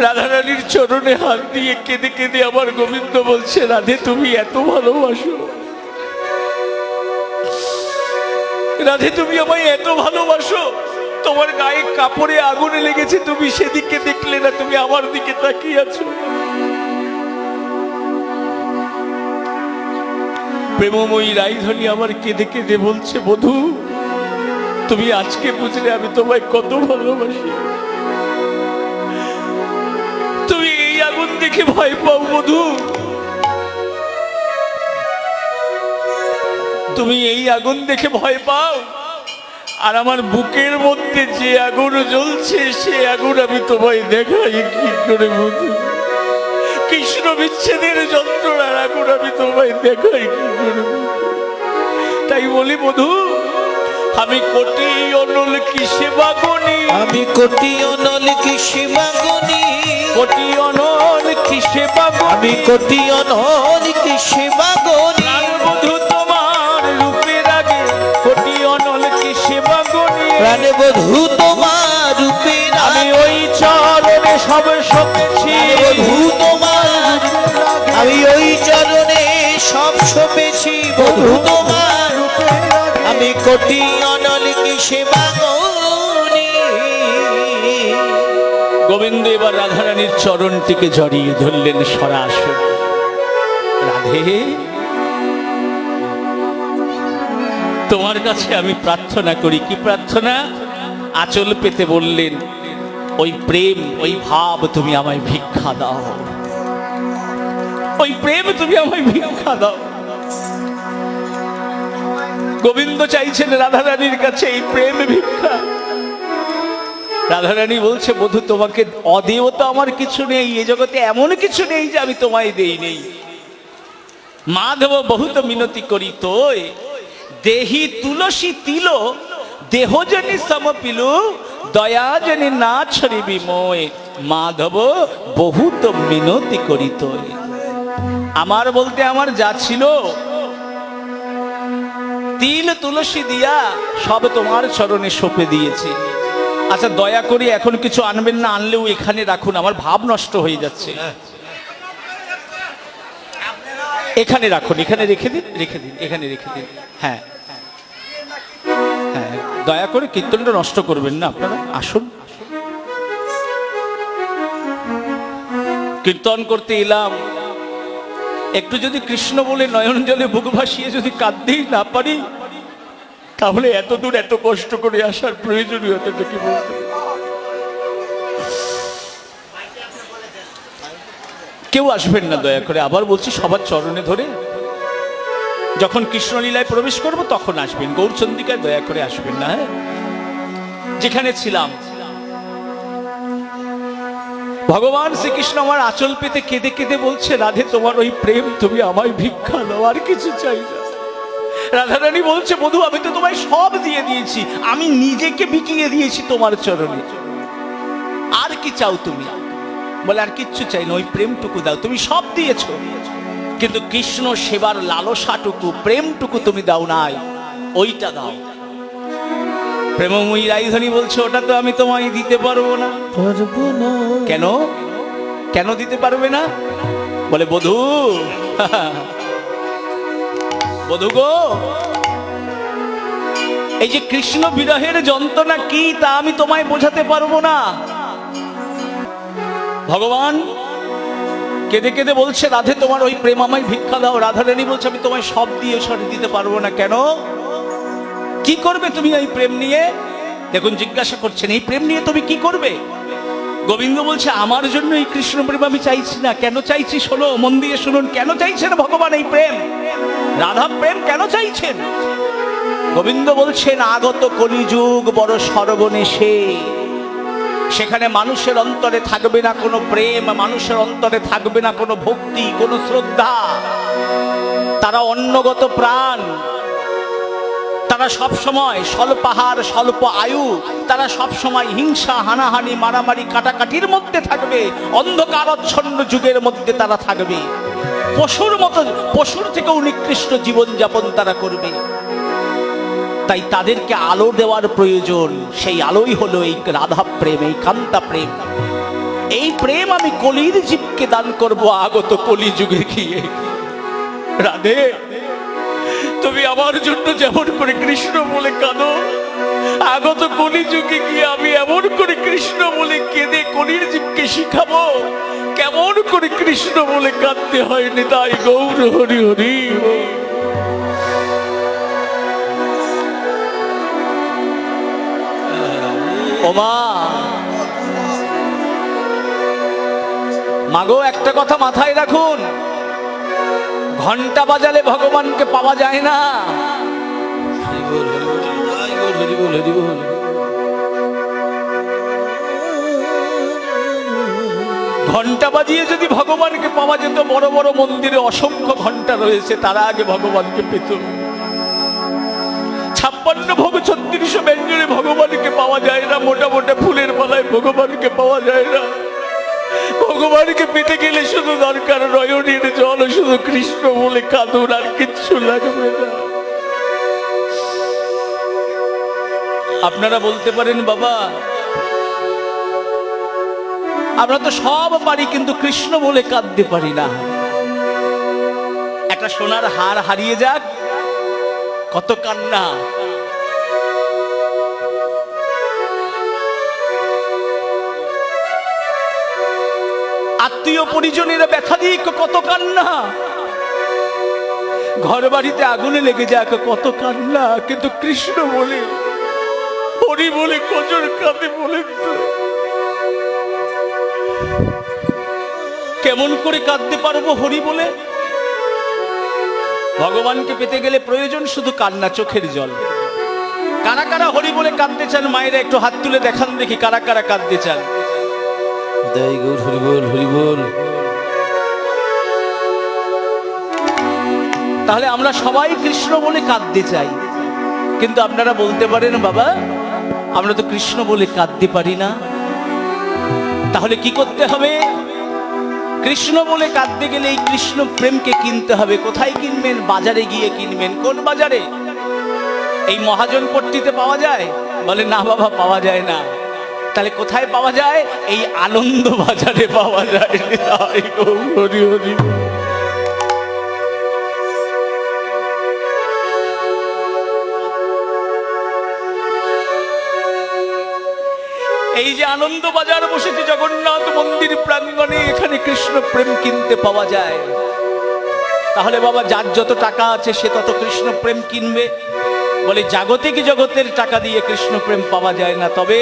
রাধারানীর চরণে হাত দিয়ে কেঁদে কেঁদে আমার গোবিন্দ বলছে, রাধে তুমি এত ভালোবাসো, রাধে তুমি আমায় এত ভালোবাসো, তোমার গায়ে কাপড়ে আগুনে লেগেছে, তুমি সেদিকে দেখলে না, তুমি আমার দিকে তাকিয়ে আছো। প্রেমময়ী রাইধনী আমার কেঁদে কেঁদে বলছে, বধূ তুমি আজকে বুঝলে আমি তোমায় কত ভালোবাসি। তুমি এই আগুন দেখে ভয় পাও বধূ, তুমি এই আগুন দেখে ভয় পাও, আর আমার বুকের মধ্যে যে আগুন জ্বলছে সে আগুন আমি তোমায় দেখাই কি করে বধূ। কৃষ্ণ বিচ্ছেদের যন্ত্রণার আগুন আমি তোমায় দেখাই কি করে। তাই বলি বধূ, আমি কোটি অনল কি সেবা গুনি, আমি কোটি অনল কি সেবা গুনি, কোটি অনল কি সেবা গুনি, আমি কোটি অনল কি সেবা গুনি। বধূ তোমার রূপের আগে কোটি অনল কি সেবা গুনি, প্রাণে বধূ তোমার রূপে আমি ওই চরণে সব সপেছি, বধূ তোমার আমি ওই চরণে সব সপেছি, বধূ তোমার আমি কোটি অনল কি সেবা গুনি। গোবিন্দ এবার রাধারানীর চরণটিকে জড়িয়ে ধরলেন সরাসরি। রাধে তোমার কাছে আমি প্রার্থনা করি। কি প্রার্থনা? আঁচল পেতে বললেন, ওই প্রেম ওই ভাব তুমি আমায় ভিক্ষা দাও, ওই প্রেম তুমি আমায় ভিক্ষা দাও। গোবিন্দ চাইছেন রাধারানীর কাছে এই প্রেম ভিক্ষা। রাধারানী বলছে, বধূ তোমাকে অদেয় তো আমার কিছু নেই, এ জগতে এমন কিছু নেই যে আমি তোমায় দেই নেই। মাধব বহুত মিনতি করি তোয়, দেহি তুলসী তিল দেহজনি সমপিলু, দয়াজনি না ছড়িবি মোয়, মাধব বহুত মিনতি করি তোয়। আমার বলতে আমার যা ছিল তিল তুলসী দিয়া সব তোমার চরণে সঁপে দিয়েছি। আচ্ছা দয়া করে এখন কিছু আনবেন না, আনলেও এখানে রাখুন, আমার ভাব নষ্ট হয়ে যাচ্ছে। এখানে রাখুন, এখানে রেখে দিন, রেখে দিন, এখানে রেখে দিন। হ্যাঁ হ্যাঁ, দয়া করে কীর্তনটা নষ্ট করবেন না, আপনারা আসুন। কীর্তন করতে এলাম, একটু যদি কৃষ্ণ বলে নয়ন জলে বুক ভাসিয়ে যদি কাঁদতেই না পারি, তাহলে এত দূর এত কষ্ট করে আসার প্রয়োজনীয়তাটা কি বলতে? কেউ আসবেন না দয়া করে, আবার বলছি সবার চরণে ধরে যখন কৃষ্ণলীলায় প্রবেশ করব তখন আসবেন, গৌরচন্দ্রিকায় দয়া করে আসবেন না। হ্যাঁ, যেখানে ছিলাম ভগবান শ্রীকৃষ্ণ আমার আঁচল পেতে কেঁদে কেঁদে বলছে, রাধে তোমার ওই প্রেম তুমি আমায় ভিক্ষা দাও, আর কিছু চাই না। রাধারানী বলছে, বধূ আমি তো তোমায় সব দিয়ে দিয়েছি, আমি নিজেকে বিকিয়ে দিয়েছি তোমার চরণে, আর কি চাও তুমি? বলে আর কিচ্ছু চাই না, ওই প্রেমটুকু দাও, তুমি সব দিয়েছো, কিন্তু কৃষ্ণ সেবার লালসাটুকু প্রেমটুকু তুমি দাও নাই, ওইটা দাও। প্রেমময়ী রাইধনী বলছে, ওটা তো আমি তোমায় দিতে পারবো না। কেন? কেন দিতে পারবে না? বলে বধূ বধূ গো, এই যে কৃষ্ণ বিরহের যন্ত্রণা কি তা আমি তোমায় বোঝাতে পারবো না। ভগবান কেঁদে কেঁদে বলছে, রাধে তোমার ওই প্রেম আমায় ভিক্ষা দাও। রাধারানী বলছে, আমি তোমায় সব দিয়ে সরে দিতে পারবো না। কেন? কি করবে তুমি এই প্রেম নিয়ে? দেখুন জিজ্ঞাসা করছেন, এই প্রেম নিয়ে তুমি কি করবে? গোবিন্দ বলছে, আমার জন্য এই কৃষ্ণ প্রেম আমি চাইছি না। কেন চাইছি শোনো, মন দিয়ে শুনুন, কেন চাইছেন ভগবান এই প্রেম, রাধা প্রেম কেন চাইছেন? গোবিন্দ বলছেন, আগত কলিযুগ বড় সর্বনেশে, সেখানে মানুষের অন্তরে থাকবে না কোনো প্রেম, মানুষের অন্তরে থাকবে না কোনো ভক্তি, কোনো শ্রদ্ধা। তারা অন্যগত প্রাণ, তারা সব সময় স্বল্পাহার স্বল্প আয়ু, তারা সব সময় হিংসা হানাহানি মারামারি কাটাকাটির মধ্যে থাকবে, অন্ধকারচ্ছন্ন যুগের মধ্যে তারা থাকবে, পশুর মতো, পশুর থেকেও নিকৃষ্ট জীবন যাপন তারা করবে। তাই তাদেরকে আলো দেওয়ার প্রয়োজন, সেই আলোই হলো এই রাধা প্রেম, এই কান্তা প্রেম। এই প্রেম আমি কলির জীবকে দান করব আগত কলি যুগে গিয়ে। রাধে, তুমি আমার জন্য যেমন করে কৃষ্ণ বলে কাঁদো, আগত কলি যুগে গিয়ে আমি এমন করে কৃষ্ণ বলে কেঁদে কলির জীবকে শিখাবো কেমন করে কৃষ্ণ বলে কাঁদতে হয়। নিতাই গৌর হরি হরি। ওমা, মাগো একটা কথা মাথায় রাখুন, ঘন্টা বাজালে ভগবানকে পাওয়া যায় না। ঘন্টা বাজিয়ে যদি ভগবানকে পাওয়া যেত, বড় বড় মন্দিরে অসংখ্য ঘন্টা রয়েছে, তারা আগে ভগবানকে পেত। 56 ভোগ 36 ব্যঞ্জনে ভগবানকে পাওয়া যায় না, মোটা মোটা ফুলের মালায় ভগবানকে পাওয়া যায় না। ভগবানকে পেতে গেলে শুধু দরকার নয়নের জল, শুধু কৃষ্ণ বলে কাঁদুন, আর কিচ্ছু লাগবে না। আপনারা বলতে পারেন, বাবা আমরা তো সব পারি কিন্তু কৃষ্ণ বলে কাঁদতে পারি না। একটা সোনার হার হারিয়ে যাক, কত কান্না। আত্মীয় পরিজনেরা ব্যথা দিয়ে কত কান্না। ঘর বাড়িতে আগুনে লেগে যাক, কত কান্না। কিন্তু কৃষ্ণ বলে, হরি বলে কজন কাঁদে বলেন তো? কেমন করে কাঁদতে পারবো হরি বলে? ভগবানকে পেতে গেলে প্রয়োজন শুধু কান্না, চোখের জল। কারা কারা হরি বলে কাঁদতে চান? মায়েরা একটু হাত তুলে দেখান দেখি, কারা কারা কাঁদতে চান? হরি বল, হরি বল। তাহলে আমরা সবাই কৃষ্ণ বলে কাঁদতে চাই, কিন্তু আপনারা বলতে পারেন, বাবা আমরা তো কৃষ্ণ বলে কাঁদতে পারি না। তাহলে কি করতে হবে? কৃষ্ণ বলে কাঁদতে গেলে এই কৃষ্ণ প্রেমকে কিনতে হবে। কোথায় কিনবেন? বাজারে গিয়ে কিনবেন। কোন বাজারে? এই মহাজনপট্টিতে পাওয়া যায়? বলে না বাবা, পাওয়া যায় না। তাহলে কোথায় পাওয়া যায়? এই আনন্দ বাজারে পাওয়া যায়। হরি হরি। এই যে আনন্দ বাজার বসেছে জগন্নাথ মন্দির প্রাঙ্গণে, এখানে কৃষ্ণ প্রেম কিনতে পাওয়া যায়। তাহলে বাবা যার যত টাকা আছে সে তত কৃষ্ণ প্রেম কিনবে। বলে জাগতিক জগতের টাকা দিয়ে কৃষ্ণ প্রেম পাওয়া যায় না। তবে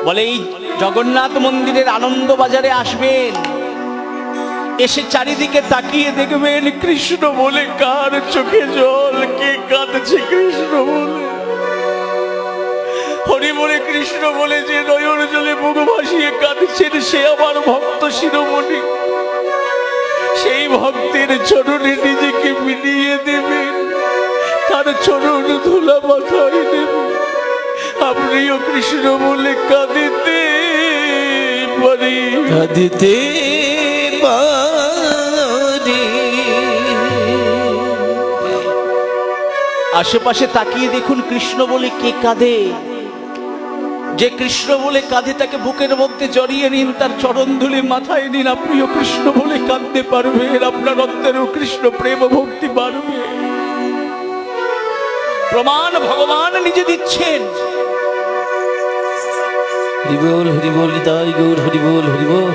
বলে এই জগন্নাথ মন্দিরের আনন্দ বাজারে আসবেন, এসে চারিদিকে তাকিয়ে দেখবেন কৃষ্ণ বলে কার চোখে জল, কে কাঁদছে কৃষ্ণ বলে। হরি বলে কৃষ্ণ বলে যে নয়ন জলে মুখ ভাসিয়ে কাঁদছেন, সে আমার ভক্ত শিরোমণি। সেই ভক্তের চরণে নিজেকে মিলিয়ে দেবেন, তার চরণ ধুলা মাথায় দেবেন। আপনিও কৃষ্ণ বলে কাঁদিতে পারি, কাঁদিতে পারি। আশেপাশে তাকিয়ে দেখুন কৃষ্ণ বলে কে কাঁদে। যে কৃষ্ণ বলে কাঁদে তাকে বুকের মধ্যে জড়িয়ে নিন, তার চরণ ধুলি মাথায় নিন। আপনিও কৃষ্ণ বলে কাঁদতে পারবেন, আপনার অন্তরেও কৃষ্ণ প্রেম ভক্তি বাড়বে। প্রমাণ ভগবান নিজে দিচ্ছেন। হরি বল, হরি বল, নিতাই গৌর হরি বল, হরি বল।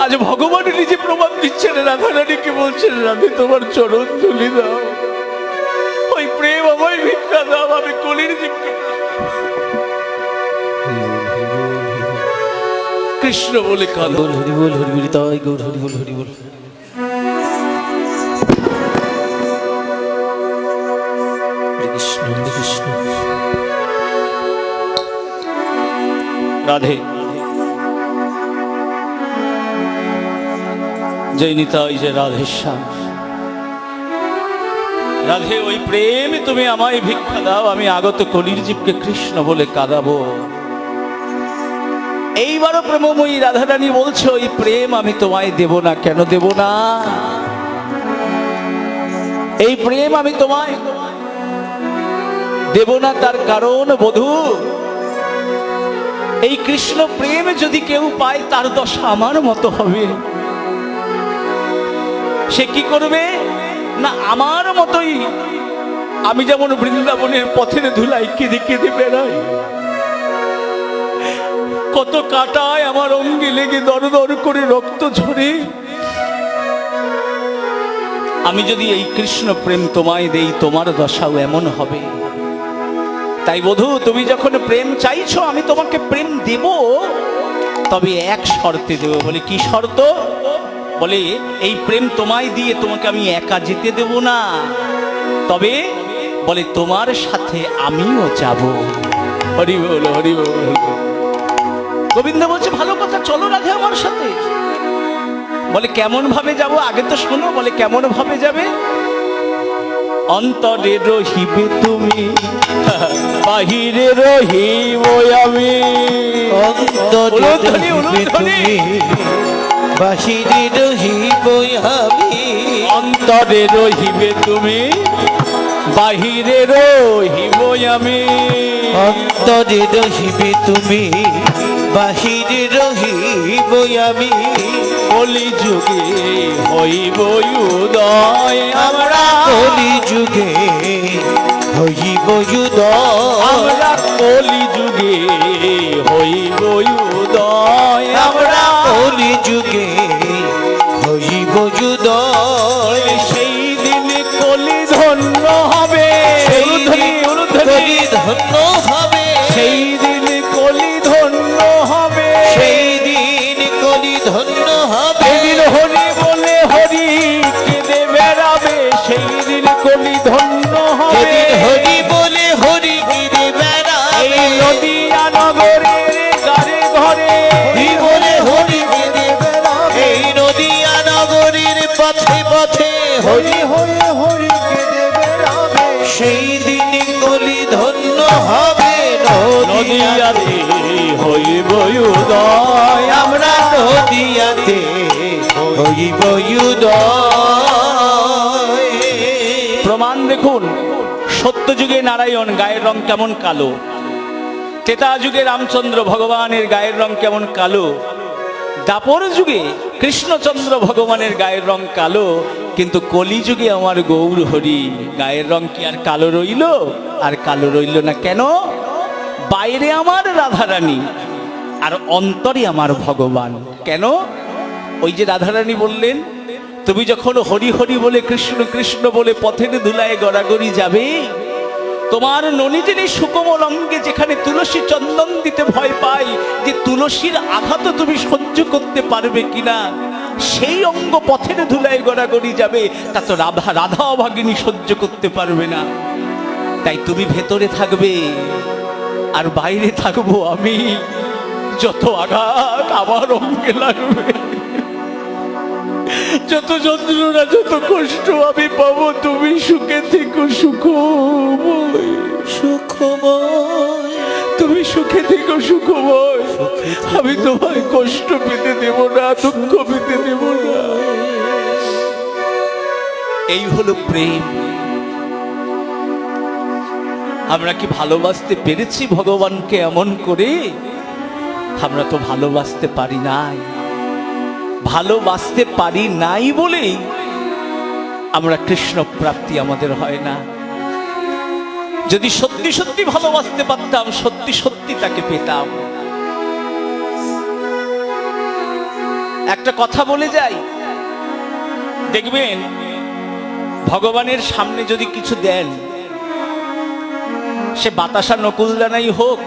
আজ ভগবান নিজে প্রমাণ দিচ্ছেন, রাধা রানীকে বলছেন, রাধে তোমার চরণ ধুলি দাও, ওই প্রেম আমায় ভিক্ষা দাও, আমি কলির জীবকে। কৃষ্ণ বলে কাঁদো। হরি বল, হরি বল, তাই গৌর হরি বল, হরি বল। কৃষ্ণ কৃষ্ণ। রাধে জয় নিতাই, জয় রাধেশ্যাম। রাধে ওই প্রেম তুমি আমায় ভিক্ষা দাও, আমি আগত কলির জীবকে কৃষ্ণ বলে কাঁদাবো। এইবারও প্রেমময়ী রাধারানী বলছে ওই প্রেম আমি তোমায় দেব না। কেন দেব না? এই প্রেম আমি তোমায় দেব না, তার কারণ বধূ, এই কৃষ্ণ প্রেম যদি কেউ পায় তার দশা আমার মতো হবে। সে কি করবে না, আমার মতোই আমি যেমন বৃন্দাবনের পথের ধুলাই কেঁদে কেঁদে বেড়াই, কত কাটায় আমার অঙ্গে লেগে দর দর করে রক্ত ঝরে, আমি যদি এই কৃষ্ণ প্রেম তোমায় দেই তোমার দশাও এমন হবে। তাই বধূ, তুমি যখন প্রেম চাইছো আমি তোমাকে প্রেম দেব, তবে এক শর্তে দেব। বলে কি শর্ত? বলে এই প্রেম তোমায় দিয়ে তোমাকে আমি একা যেতে দেব না, তবে বলে তোমার সাথে আমিও যাব। হরি বল, হরি বল। গোবিন্দ বলছে ভালো কথা, চলো রাধে আমার সাথে। বলে কেমন ভাবে যাব? আগে তো শোনো। বলে কেমন ভাবে যাবে? অন্তরে রহিবে তুমি, বাহিরে রহিব আমি। অন্তরে রহিবে তুমি, বাহিরে রহিব আমি। অন্তরে রহিবে তুমি, বাহিরে রহিব আমি। অন্তরে রহিবে তুমি, বাহিরে রহিব আমি। কলি যুগে হইব উদয় আমরা, কলি যুগে হইব উদয় আমরা কলি যুগে হইব উদয় আমরা। কলি যুগে হইব উদয়। সেই দিন কলি ধন্য হবে, কলি ধন্য হবে। সেই দিন কলি ধন্য হবে, সেই দিন কলি ধন্য হবে। সেদিন হরি বলে হরি কেঁদে বেড়াবে, সেই দিন কলি ধন্য হবে। সেদিন হরি বলে হরি গিরে বেড়াবে। এই নদিয়া নগরের গাড়ি ঘরে হরি বলে হরি গিরে বেড়াবে। এই নদিয়া নগরীর পথে পথে হরি হয়ে হরি গিরে বেড়াবে। সেই দিন কলি ধন্য হবে। নদিয়াতে হইব উদয় আমরা, নদিয়াতে হইব উদয়। প্রমাণ দেখুন। সত্য যুগে নারায়ণ গায়ের রং কেমন কালো, ত্রেতা যুগে রামচন্দ্র ভগবানের গায়ের রং কেমন কালো, দাপর যুগে কৃষ্ণচন্দ্র ভগবানের গায়ের রং কালো, কিন্তু কলি যুগে আমার গৌর হরি গায়ের রং কি আর কালো রইল? আর কালো রইল না। কেন? বাইরে আমার রাধারানী আর অন্তরে আমার ভগবান। কেন? ওই যে রাধারানী বললেন, তুমি যখন হরি হরি বলে কৃষ্ণ কৃষ্ণ বলে পথের ধুলায় গড়াগড়ি যাবে, তোমার ননীদিনী সুকোমল অঙ্গে যেখানে তুলসী চন্দন দিতে ভয় পাই, যে তুলসীর আঘাত তুমি সহ্য করতে পারবে কিনা, সেই অঙ্গ পথের ধুলায় গড়াগড়ি যাবে, তা তো রাধা অভাগিনী সহ্য করতে পারবে না। তাই তুমি ভেতরে থাকবে আর বাইরে থাকবো আমি। যত আঘাত আমার অঙ্গে লাগবে, যত যন্ত্রণা যত কষ্ট আমি পাবো, তুমি সুখে থেকো সুখময়, সুখময়। তুমি সুখে থেকো সুখময়। আমি তোমায় কষ্ট পেতে দেব না, দুঃখ পেতে দেব না। এই হলো প্রেম। আমরা কি ভালোবাসতে পেরেছি ভগবানকে এমন করে? আমরা তো ভালোবাসতে পারি নাই। ভালোবাসতে পারি নাই বলেই আমরা কৃষ্ণ প্রাপ্তি আমাদের হয় না। যদি সত্যি সত্যি ভালোবাসতে পারতাম, সত্যি সত্যি তাকে পেতাম। একটা কথা বলে যাই, দেখবেন ভগবানের সামনে যদি কিছু দেন, সে বাতাসা নকুলদানাই হোক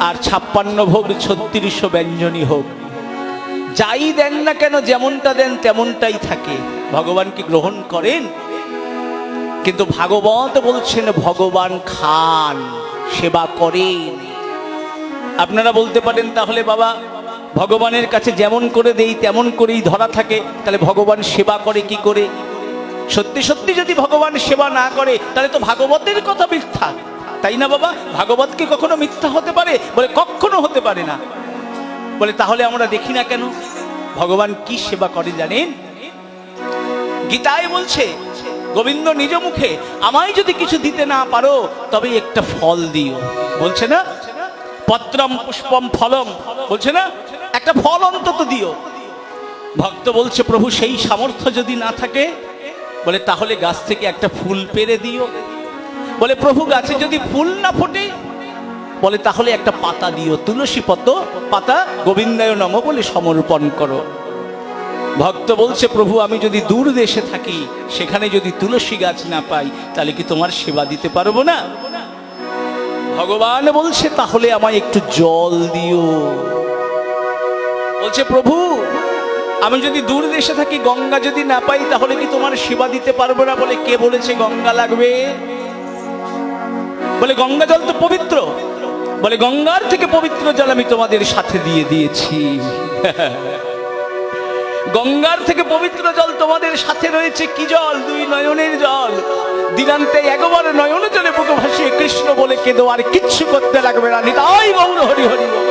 আর 56 ভোগ 3600 ব্যঞ্জনই হোক, যাই দেন না কেন, যেমনটা দেন তেমনটাই থাকে। ভগবান কি গ্রহণ করেন? কিন্তু ভাগবত বলছেন ভগবান খান, সেবা করেন। আপনারা বলতে পারেন তাহলে বাবা ভগবানের কাছে যেমন করে দেই তেমন করেই ধরা থাকে, তাহলে ভগবান সেবা করে কি করে? সত্যি সত্যি যদি ভগবান সেবা না করে তাহলে তো ভাগবতের কথা মিথ্যা। তাই না বাবা? ভাগবত কি কখনো মিথ্যা হতে পারে? বলে কখনো হতে পারে না। বলে তাহলে আমরা দেখি না কেন? ভগবান কি সেবা করে জানেন? গীতায় বলছে গোবিন্দ নিজ মুখে, আমায় যদি কিছু দিতে না পারো তবে একটা ফল দিও। বলছে না পত্রম পুষ্পম ফলম, বলছে না একটা ফল অন্তত দিও। ভক্ত বলছে প্রভু সেই সামর্থ্য যদি না থাকে, বলে তাহলে গাছ থেকে একটা ফুল পেড়ে দিও। বলে প্রভু গাছে যদি ফুল না ফোটে, বলে তাহলে একটা পাতা দিও, তুলসী পাতা গোবিন্দায় নমঃ বলে সমর্পণ করো। ভক্ত বলছে প্রভু আমি যদি দূর দেশে থাকি, সেখানে যদি তুলসী গাছ না পাই, তাহলে কি তোমার সেবা দিতে পারবো না? ভগবান বলছে তাহলে আমায় একটু জল দিও। বলছে প্রভু আমি যদি দূর দেশে থাকি, গঙ্গা যদি না পাই, তাহলে কি তোমার সেবা দিতে পারবো না? বলে কে বলেছে গঙ্গা লাগবে? বলে গঙ্গা জল তো পবিত্র। বলে গঙ্গার থেকে পবিত্র জল আমি তোমাদের সাথে দিয়ে দিয়েছি। গঙ্গার থেকে পবিত্র জল তোমাদের সাথে রয়েছে। কি জল? দুই নয়নের জল। দিনান্তে একবার নয়ন জলে বুকে ভাসিয়ে কৃষ্ণ বলে কেঁদো, আর কিচ্ছু করতে লাগবে না। নিতাই গৌর হরি হরি বল।